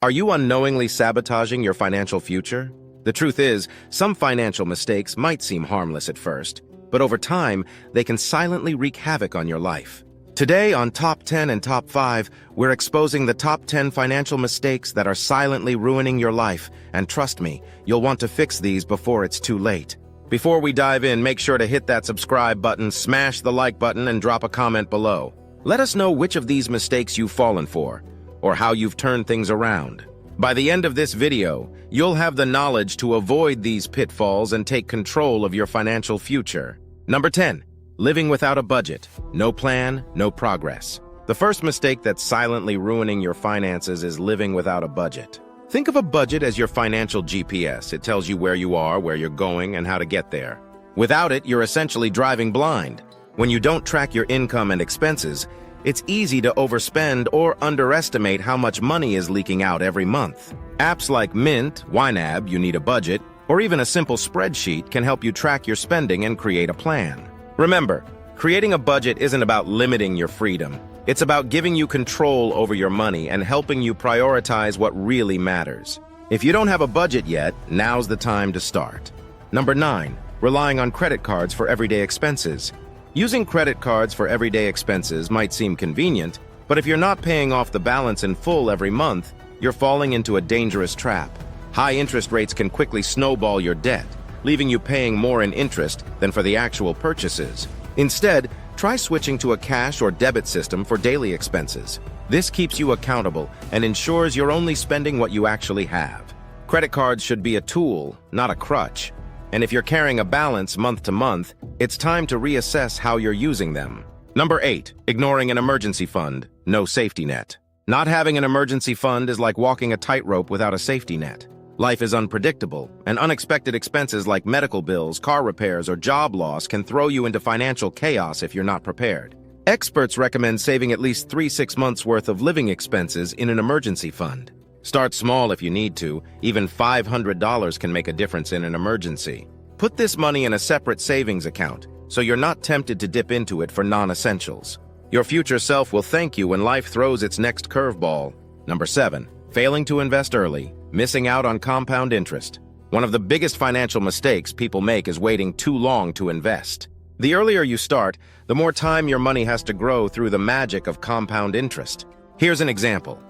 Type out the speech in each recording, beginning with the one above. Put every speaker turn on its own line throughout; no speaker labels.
Are you unknowingly sabotaging your financial future? The truth is, some financial mistakes might seem harmless at first, but over time, they can silently wreak havoc on your life. Today on Top 10 and Top 5, we're exposing the top 10 financial mistakes that are silently ruining your life, and trust me, you'll want to fix these before it's too late. Before we dive in, make sure to hit that subscribe button, smash the like button, and drop a comment below. Let us know which of these mistakes you've fallen for, or how you've turned things around. By the end of this video, you'll have the knowledge to avoid these pitfalls and take control of your financial future. Number 10. Living without a budget. No plan, no progress. The first mistake that's silently ruining your finances is living without a budget. Think of a budget as your financial GPS. It tells you where you are, where you're going, and how to get there. Without it, you're essentially driving blind. When you don't track your income and expenses, it's easy to overspend or underestimate how much money is leaking out every month. Apps like Mint, YNAB, You Need a Budget, or even a simple spreadsheet can help you track your spending and create a plan. Remember, creating a budget isn't about limiting your freedom. It's about giving you control over your money and helping you prioritize what really matters. If you don't have a budget yet, now's the time to start. Number 9. Relying on credit cards for everyday expenses. Using credit cards for everyday expenses might seem convenient, but if you're not paying off the balance in full every month, you're falling into a dangerous trap. High interest rates can quickly snowball your debt, leaving you paying more in interest than for the actual purchases. Instead, try switching to a cash or debit system for daily expenses. This keeps you accountable and ensures you're only spending what you actually have. Credit cards should be a tool, not a crutch. And if you're carrying a balance month to month, it's time to reassess how you're using them. Number 8. Ignoring an emergency fund. No safety net. Not having an emergency fund is like walking a tightrope without a safety net. Life is unpredictable, and unexpected expenses like medical bills, car repairs, or job loss can throw you into financial chaos if you're not prepared. Experts recommend saving at least 3-6 months' worth of living expenses in an emergency fund. Start small if you need to. Even $500 can make a difference in an emergency. Put this money in a separate savings account, so you're not tempted to dip into it for non-essentials. Your future self will thank you when life throws its next curveball. Number 7. Failing to invest early. Missing out on compound interest. One of the biggest financial mistakes people make is waiting too long to invest. The earlier you start, the more time your money has to grow through the magic of compound interest. Here's an example.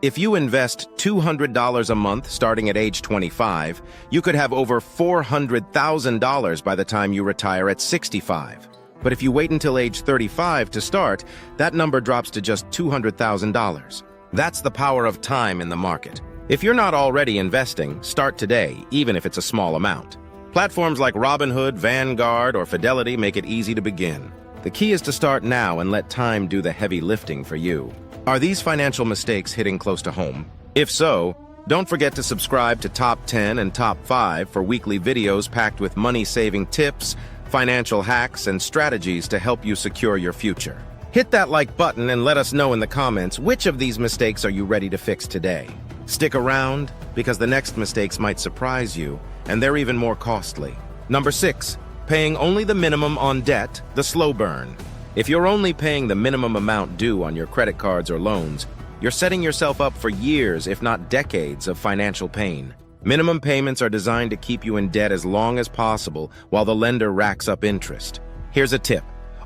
If you invest $200 a month starting at age 25, you could have over $400,000 by the time you retire at 65. But if you wait until age 35 to start, that number drops to just $200,000. That's the power of time in the market. If you're not already investing, start today, even if it's a small amount. Platforms like Robinhood, Vanguard, or Fidelity make it easy to begin. The key is to start now and let time do the heavy lifting for you. Are these financial mistakes hitting close to home? If so, don't forget to subscribe to Top 10 and Top 5 for weekly videos packed with money-saving tips, financial hacks, and strategies to help you secure your future. Hit that like button and let us know in the comments which of these mistakes are you ready to fix today. Stick around, because the next mistakes might surprise you, and they're even more costly. Number 6. Paying only the minimum on debt, the slow burn. If you're only paying the minimum amount due on your credit cards or loans, you're setting yourself up for years, if not decades, of financial pain. Minimum payments are designed to keep you in debt as long as possible while the lender racks up interest. Here's a tip.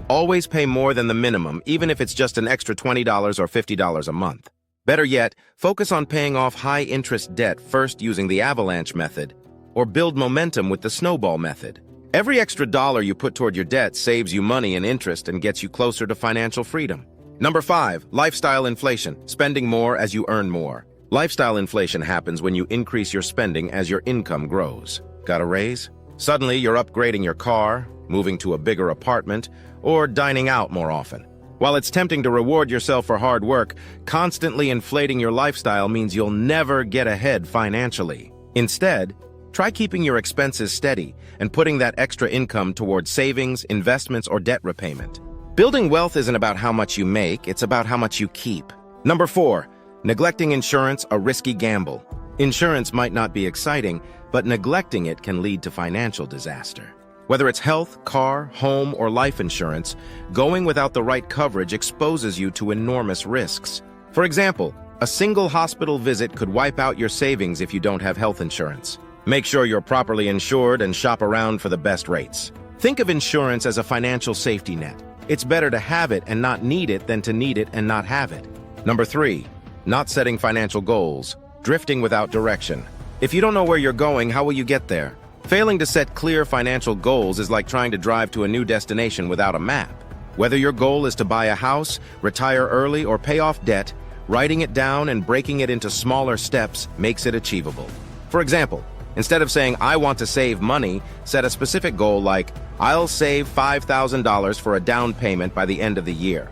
Always pay more than the minimum, even if it's just an extra $20 or $50 a month. Better yet, focus on paying off high-interest debt first using the avalanche method, or build momentum with the snowball method. Every extra dollar you put toward your debt saves you money and interest and gets you closer to financial freedom. Number 5. Lifestyle inflation. Spending more as you earn more. Lifestyle inflation happens when you increase your spending as your income grows. Got a raise? Suddenly, you're upgrading your car, moving to a bigger apartment, or dining out more often. While it's tempting to reward yourself for hard work, constantly inflating your lifestyle means you'll never get ahead financially. Instead, try keeping your expenses steady and putting that extra income towards savings, investments, or debt repayment. Building wealth isn't about how much you make, it's about how much you keep. Number 4. Neglecting insurance, a risky gamble. Insurance might not be exciting, but neglecting it can lead to financial disaster. Whether it's health, car, home, or life insurance, going without the right coverage exposes you to enormous risks. For example, A single hospital visit could wipe out your savings if you don't have health insurance. Make sure you're properly insured and shop around for the best rates. Think of insurance as a financial safety net. It's better to have it and not need it than to need it and not have it. Number 3, not setting financial goals, drifting without direction. If you don't know where you're going, how will you get there? Failing to set clear financial goals is like trying to drive to a new destination without a map. Whether your goal is to buy a house, retire early, or pay off debt, writing it down and breaking it into smaller steps makes it achievable. For example, instead of saying, "I want to save money," set a specific goal like, "I'll save $5,000 for a down payment by the end of the year."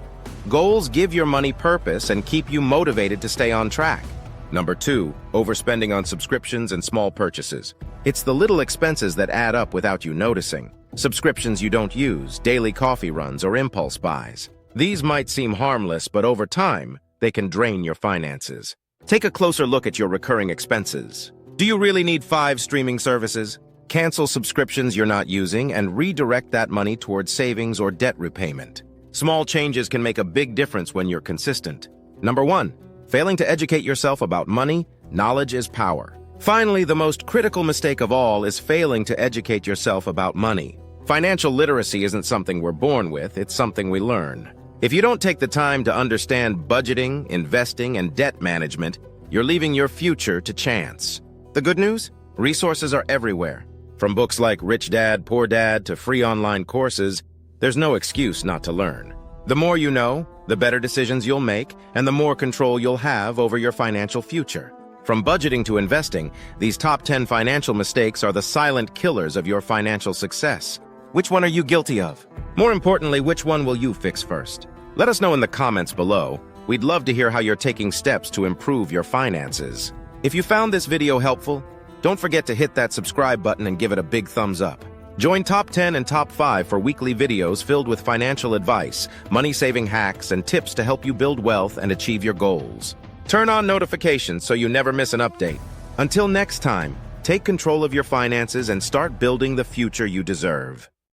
Goals give your money purpose and keep you motivated to stay on track. Number 2, overspending on subscriptions and small purchases. It's the little expenses that add up without you noticing. Subscriptions you don't use, daily coffee runs, or impulse buys. These might seem harmless, but over time, they can drain your finances. Take a closer look at your recurring expenses. Do you really need 5 streaming services? Cancel subscriptions you're not using and redirect that money towards savings or debt repayment. Small changes can make a big difference when you're consistent. Number 1, failing to educate yourself about money. Knowledge is power. Finally, the most critical mistake of all is failing to educate yourself about money. Financial literacy isn't something we're born with, it's something we learn. If you don't take the time to understand budgeting, investing, and debt management, you're leaving your future to chance. The good news? Resources are everywhere. From books like Rich Dad, Poor Dad to free online courses, there's no excuse not to learn. The more you know, the better decisions you'll make, and the more control you'll have over your financial future. From budgeting to investing, these top 10 financial mistakes are the silent killers of your financial success. Which one are you guilty of? More importantly, which one will you fix first? Let us know in the comments below. We'd love to hear how you're taking steps to improve your finances. If you found this video helpful, don't forget to hit that subscribe button and give it a big thumbs up. Join Top 10 and Top 5 for weekly videos filled with financial advice, money-saving hacks, and tips to help you build wealth and achieve your goals. Turn on notifications so you never miss an update. Until next time, take control of your finances and start building the future you deserve.